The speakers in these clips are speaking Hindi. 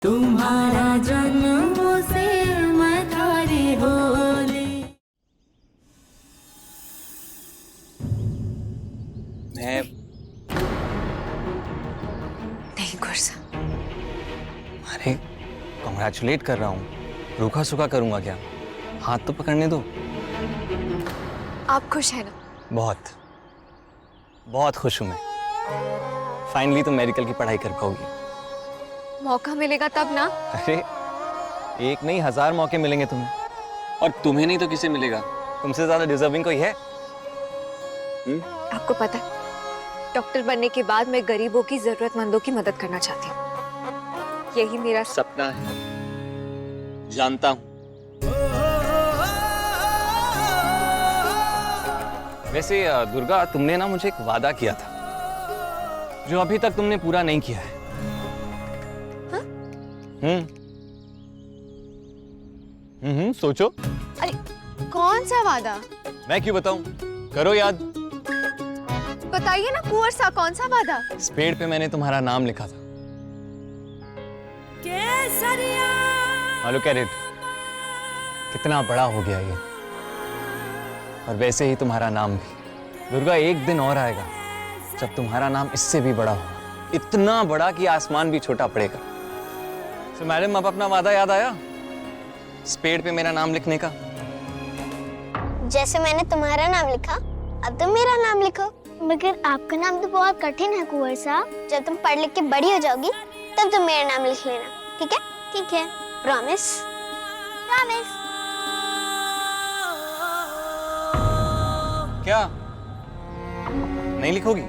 तुम्हारा जन्मों से मैं थारी होली। मैं नहीं गुरसा। अरे कॉन्ग्रेचुलेट कर रहा हूँ, रूखा सूखा करूँगा क्या? हाथ तो पकड़ने दो। आप खुश हैं ना? बहुत बहुत खुश हूँ मैं। फाइनली तुम मेडिकल की पढ़ाई कर पाओगी। मौका मिलेगा तब ना। अरे एक नहीं 1000 मौके मिलेंगे तुम्हें, और तुम्हें नहीं तो किसे मिलेगा? तुमसे ज्यादा डिजर्विंग कोई है? आपको पता है, डॉक्टर बनने के बाद मैं गरीबों की, जरूरतमंदों की मदद करना चाहती हूँ। यही मेरा सपना है, जानता हूँ। वैसे दुर्गा, तुमने ना मुझे एक वादा किया था जो अभी तक तुमने पूरा नहीं किया है। हाँ? सोचो। अरे कौन सा वादा? मैं क्यों बताऊं, करो याद। बताइए ना कुंवर सा, कौन सा वादा? इस पेड़ पे मैंने तुम्हारा नाम लिखा था। लुक एट इट, कितना बड़ा हो गया ये। और वैसे ही तुम्हारा नाम भी। दुर्गा, एक दिन और आएगा जब तुम्हारा नाम इससे भी बड़ा होगा, इतना बड़ा कि आसमान भी छोटा पड़ेगा। तो मैडम, अब अपना वादा याद आया इस पेड़ पे मेरा नाम लिखने का? जैसे मैंने तुम्हारा नाम लिखा, अब तुम मेरा नाम लिखो। मगर आपका नाम तो बहुत कठिन है कुंवर साहब। जब तुम पढ़ लिख के बड़ी हो जाओगी तब तुम मेरा नाम लिख लेना, ठीक है? ठीक है, प्रॉमिस। प्रॉमिस। क्या नहीं लिखोगी?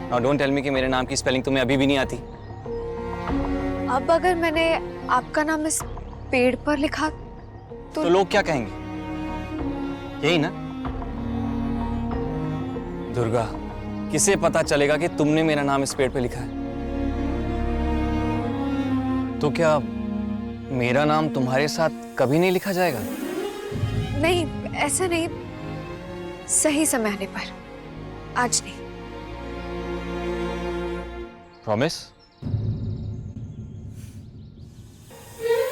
नाउ डोंट टेल मी कि मेरे नाम की स्पेलिंग तुम्हें अभी भी नहीं आती। अब अगर मैंने आपका नाम इस पेड़ पर लिखा तो लोग क्या कहेंगे? यही ना दुर्गा, किसे पता चलेगा कि तुमने मेरा नाम इस पेड़ पे लिखा है? तो क्या मेरा नाम तुम्हारे साथ कभी नहीं लिखा जाएगा? नहीं, ऐसा नहीं। सही समय आने पर, आज नहीं। प्रॉमिस?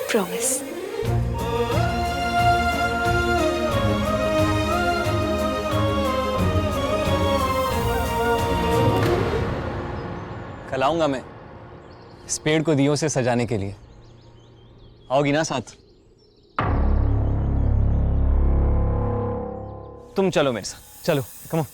प्रॉमिस। कल आऊंगा मैं इस पेड़ को दियों से सजाने के लिए। आओगी ना साथ? तुम चलो मेरे साथ, चलो कम ऑन।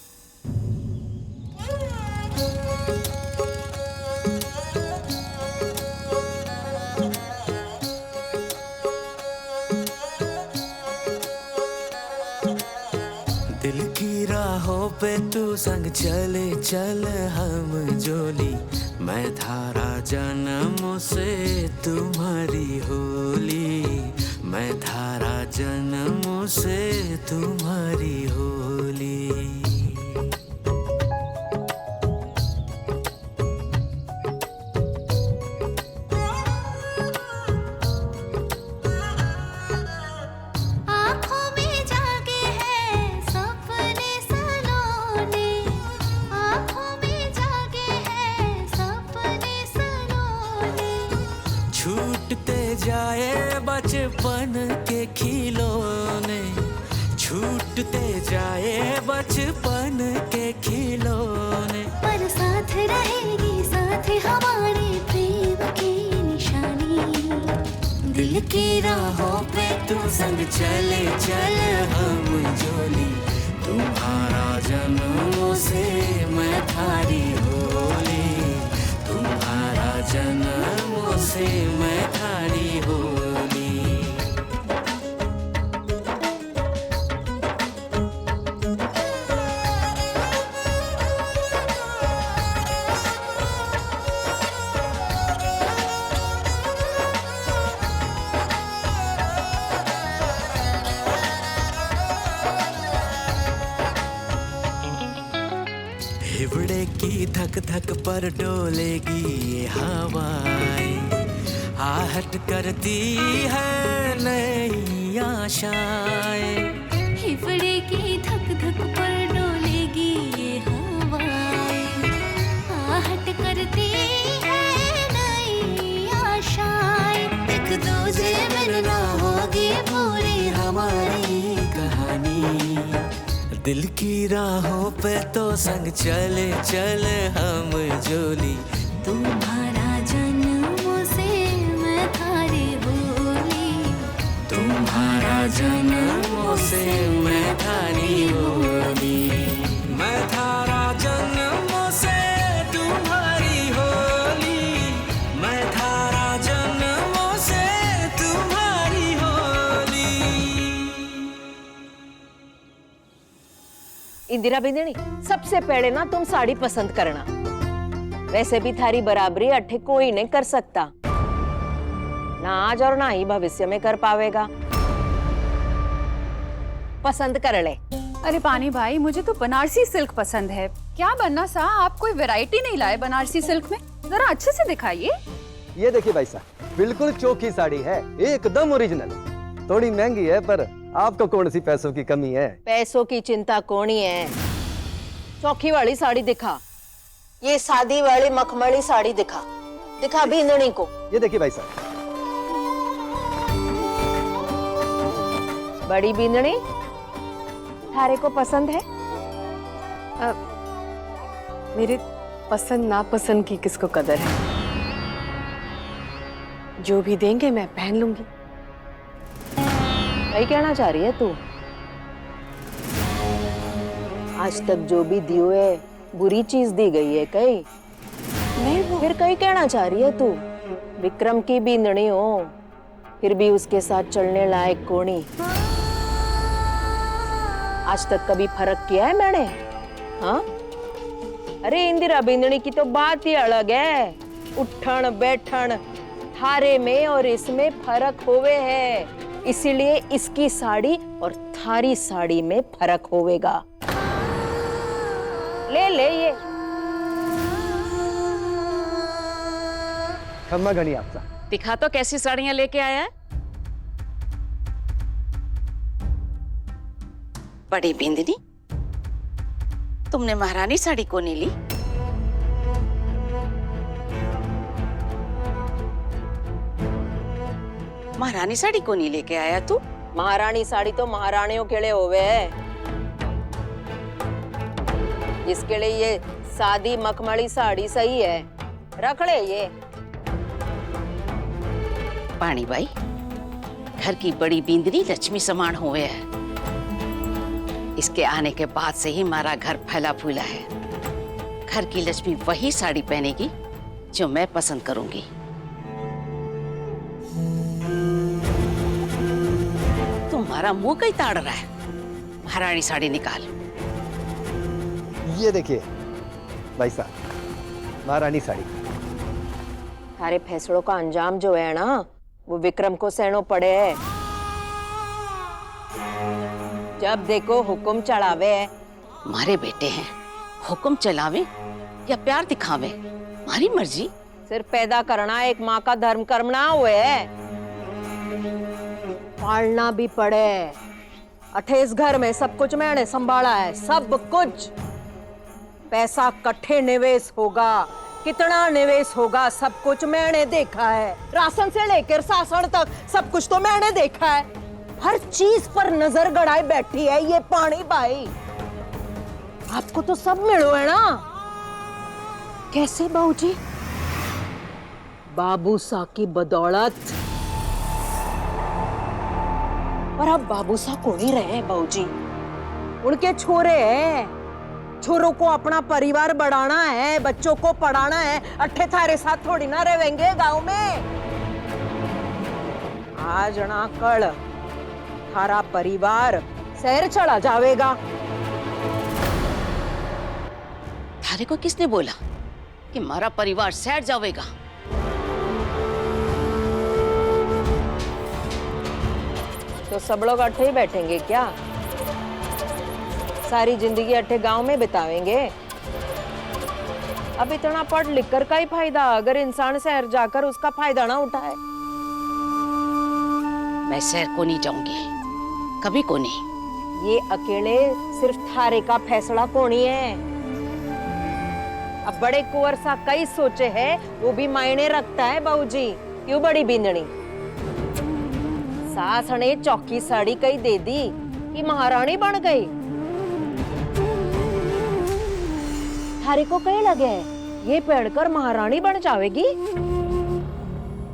दिल की राहों पे तू संग चले चल हम जोली, मैं धारा जन्मों से तुम्हारी होली, मैं धारा जन्मों से तुम्हारी होली। छूटते जाए बचपन के खिलौने, छूटते जाए बचपन के खिलौने, पर साथ रहेगी साथ हमारे प्रेम की निशानी। दिल की राहों पे तू संग चले चल हम जोली, तुम्हारा जन्मों से मैं थारी होली, तुम्हारा जन्मों से मैं थारी होली। हिवड़े की धक धक पर डोलेगी ये हवाएं, आहट करती है नई आशाएं। हिवड़े की धक धक पर डोलेगी ये हवाएं, आहट करती है नई आशाएं। एक दूजे मिलना होगी पूरी हमारी कहानी। दिल की राहों पे तो संग चले चले हम जोली। तुम्हारा जन्मों से मैं थारी बोली, तुम्हारा जन्मों से मैं थारी होली। मैं थारा जन्मों से तुम्हारी होली। मैं थारा जन्मों से तुम्हारी होली। इंदिरा बिंदनी, सबसे पहले ना तुम साड़ी पसंद करना। वैसे भी थारी बराबरी अठे कोई नहीं कर सकता, ना आज और ना ही भविष्य में कर पावेगा। पसंद कर ले। अरे पानी भाई, मुझे तो बनारसी सिल्क पसंद है। क्या बनना सा, आप कोई वैरायटी नहीं लाए बनारसी सिल्क में? जरा अच्छे से दिखाइए। ये देखिए भाई साहब, बिल्कुल चोखी साड़ी है, एकदम ओरिजिनल। थोड़ी महंगी है पर आपको कौन सी पैसों की कमी है? पैसों की चिंता कौन ही है। चौकी वाली साड़ी दिखा, ये सादी वाली मखमली साड़ी दिखा, दिखा बिंदनी को। ये देखिए भाई साहब। बड़ी बिंदनी, थारे को पसंद है? मेरे पसंद नापसंद की किसको कदर है। जो भी देंगे मैं पहन लूंगी। वही कहना चाह रही है तू? आज तक जो भी दियो है बुरी चीज दी गई है कई? नहीं वो फिर कई कहना चाह रही है तू? विक्रम की बिंदनी हो, फिर भी उसके साथ चलने लायक कोनी। आज तक कभी फर्क किया है मैंने? हाँ? अरे इंदिरा बिंदनी की तो बात ही अलग है। उठन बैठन थारे में और इसमें फर्क होवे है, इसीलिए इसकी साड़ी और थारी साड़ी में फर्क होवेगा। ले ले ये। खम्मा घनी आपका। दिखा तो कैसी साड़ियां लेके आया है। बड़ी बिंदनी, तुमने महारानी साड़ी को नहीं ली? महारानी साड़ी को नहीं लेके आया तू? महारानी साड़ी तो महारानियों के लिए होवे है, जिसके लिए ये सादी मखमली साड़ी सही है। रख ले ये। पानी बाई, घर की बड़ी बिंदनी लक्ष्मी समान हुए है। इसके आने के बाद से ही हमारा घर फैला फूला है। घर की लक्ष्मी वही साड़ी पहनेगी जो मैं पसंद करूंगी। तुम्हारा मुंह कहीं ताड़ रहा है। महारानी साड़ी निकाल। ये देखिए भाई साहब, महारानी साड़ी। सारे फैसलों का अंजाम जो है ना, वो विक्रम को सहनो पड़े है। जब देखो हुक्म चढ़ावे है। हमारे बेटे हैं, हुक्म चलावे या प्यार दिखावे, हमारी मर्जी। सिर्फ पैदा करना एक माँ का धर्म कर्म ना हुए है, पालना भी पड़े। 28 घर में सब कुछ मैंने संभाला है, सब कुछ। पैसा कट्ठे निवेश होगा, कितना निवेश होगा, सब कुछ मैंने देखा है। राशन से लेकर सासन तक सब कुछ तो मैंने देखा है। हर चीज पर नजर गड़ाए बैठी है ये पानी बाई। आपको तो सब मिलो है ना। कैसे बाबूजी? बाबू सा की बदौलत। पर अब बाबू सा को नहीं रहे बाबूजी, उनके छोरे हैं। छोरों को अपना परिवार बढ़ाना है, बच्चों को पढ़ाना है। अट्ठे थारे साथ थोड़ी ना रहेंगे गांव में। आज ना कल थारा परिवार शहर चला जावेगा। थारे को किसने बोला कि हमारा परिवार शहर जावेगा? तो सब लोग अट्ठे ही बैठेंगे क्या? सारी जिंदगी अट्ठे गांव में बितावेंगे? अब इतना पढ़ लिख कर का ही फायदा अगर इंसान शहर जाकर उसका फायदा ना उठाए। मैं शहर को नहीं जाऊंगी, कभी को नहीं। ये अकेले सिर्फ थारे का फैसला कोनी है। अब बड़े कुंवर सा कई सोचे है, वो भी मायने रखता है बाबूजी। क्यों बड़ी बिंदनी? सास ने चौकी साड़ी कई दे दी कि महारानी बन गई। थारे को कहे लगे ये पहनकर महारानी बन जाएगी?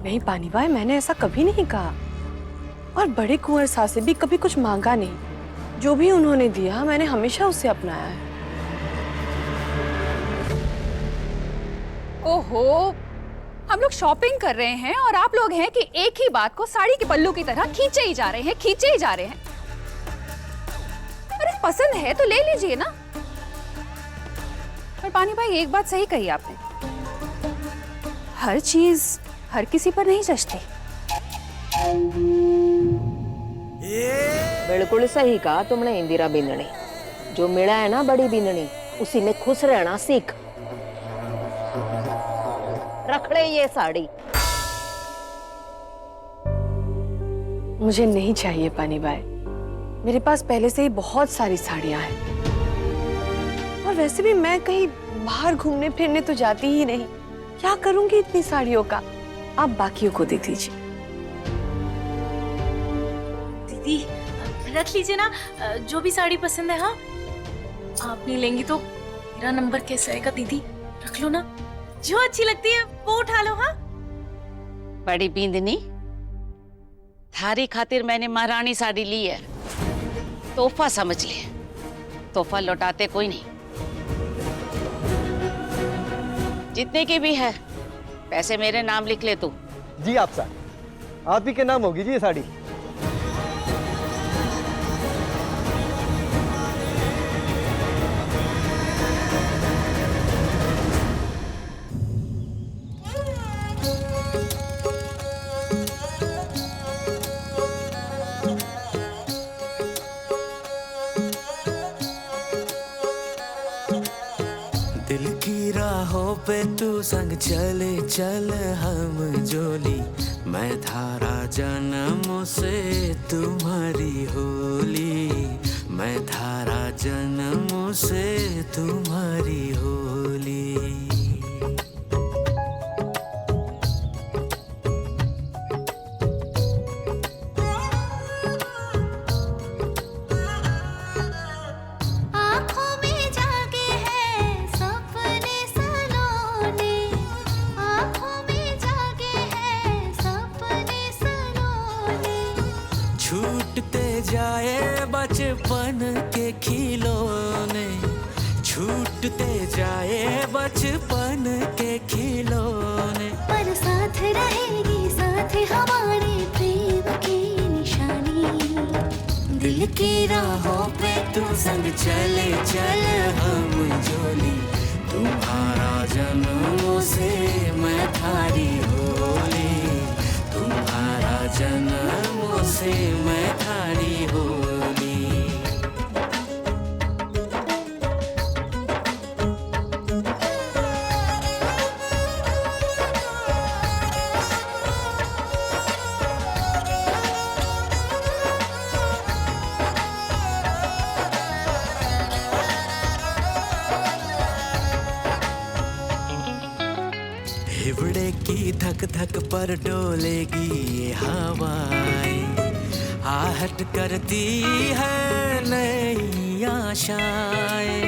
नहीं पानी भाई, मैंने ऐसा कभी नहीं कहा। और बड़े कुंवर सास से भी कभी कुछ मांगा नहीं। जो भी उन्होंने दिया मैंने हमेशा उसे अपनाया है। ओहो, हम लोग शॉपिंग कर रहे हैं और आप लोग हैं कि एक ही बात को साड़ी के पल्लू की तरह खींचे ही जा रहे हैं, खींचे ही जा रहे हैं। अरे पसंद है तो ले लीजिए ना। पर पानी भाई एक बात सही कही आपने, हर चीज हर किसी पर नहीं जचती। बिल्कुल सही कहा तुमने इंदिरा बिंदनी। जो मिला है ना बड़ी बिंदनी, उसी में खुश रहना सीख। रख ले ये साड़ी। मुझे नहीं चाहिए पानी भाई, मेरे पास पहले से ही बहुत सारी साड़ियां हैं। और वैसे भी मैं कहीं बाहर घूमने फिरने तो जाती ही नहीं, क्या करूंगी इतनी साड़ियों का। आप बाकियों को दे दीजिए। दीदी रख लीजिए ना, जो भी साड़ी पसंद है। हाँ, आप नहीं लेंगी तो मेरा नंबर कैसे आएगा? दीदी रख लो ना, जो अच्छी लगती है वो उठा लो। हाँ बड़ी बिंदनी, थारी खातिर मैंने महारानी साड़ी ली है, तोहफा समझ ले। तोहफा लौटाते कोई नहीं। जितने की भी है पैसे मेरे नाम लिख ले तू। जी आप सर, आप ही के नाम होगी जी ये साड़ी। दिल की राहों पे तू संग चले चल हम जोली, मैं थारा जन्मों से तुम्हारी होली, मैं थारा जन्मों से तुम्हारी होली। आँखों में जागे हैं सपने सलोने, आँखों में जागे हैं सपने सलोने। छूटते जाए बचपन के खिलौने, छूटते जाए बचपन के खिलौने। पर साथ रहेगी साथ हमारे प्रेम की निशानी। दिल की राहों पे तू संग चले चल हम जोली, तुम्हारा जन्मों से मैं थारी होली, तुम्हारा जन्मों से मैं थारी होली। हिवड़े की धक धक पर डोलेगी ये हवाएं, आहट करती है नई आशाएं।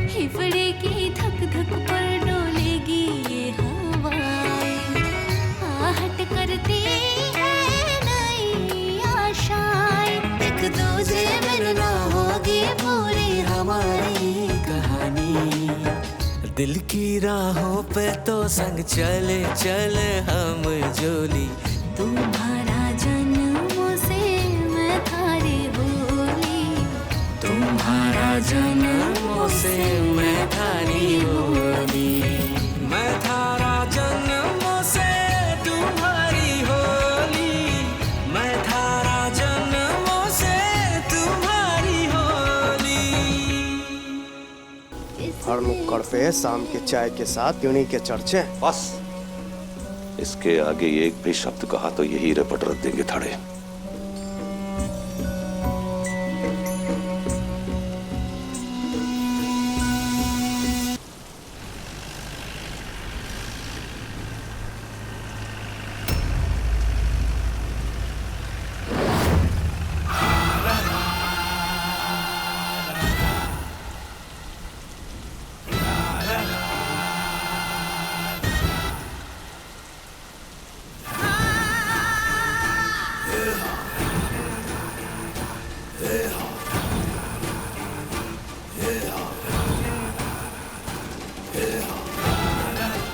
हिफड़े की धक धक पर डोलेगी ये हवाएं, आहट करती है नई आशाएं। एक दूजे मिलना होगी पूरी हमारी कहानी। दिल की राहों पे तो संग चले चल हम जोली, तुम्हारा जन्मों से मैं थारी होली, तुम्हारा जन्मों से मैं थारी होली, मैं थारा जन्मों से तुम्हारी होली, मैं थारा जन्मों से तुम्हारी होली। हर नुक्कड़ पे शाम के चाय के साथ यूनी के चर्चे। बस इसके आगे एक भी शब्द कहा तो यही रपट रख देंगे थड़े।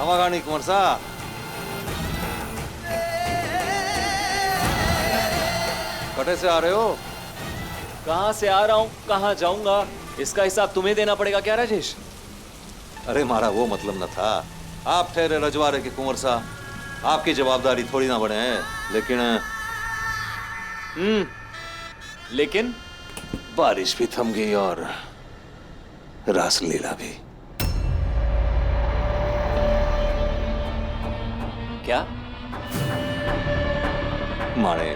हमागानी कुंवर साहब। कटे से आ रहे हो? कहाँ से आ रहा हूँ, कहाँ जाऊंगा, इसका हिसाब तुम्हें देना पड़ेगा क्या राजेश? अरे मारा वो मतलब न था। आप ठहरे रजवाड़े के कुंवर साहब, आपकी जवाबदारी थोड़ी ना बने हैं। लेकिन बारिश भी थम गई और रासलीला भी। क्या? माने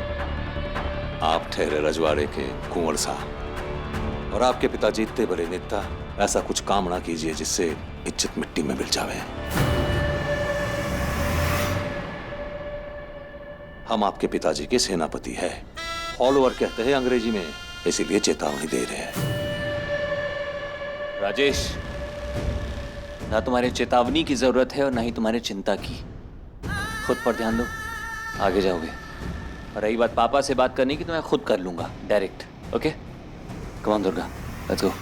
आप ठहरे रजवाड़े के कुंवर साहब और आपके पिताजी इतने बड़े नेता, ऐसा कुछ काम ना कीजिए जिससे इज्जत मिट्टी में मिल जावे। हम आपके पिताजी के सेनापति है, फॉलोअर कहते हैं अंग्रेजी में, इसीलिए चेतावनी दे रहे हैं। राजेश, ना तुम्हारे चेतावनी की जरूरत है और ना ही तुम्हारे चिंता की। खुद पर ध्यान दो, आगे जाओगे। और रही बात पापा से बात करने की, तो मैं खुद कर लूंगा direct. Okay, come on Durga, let's go.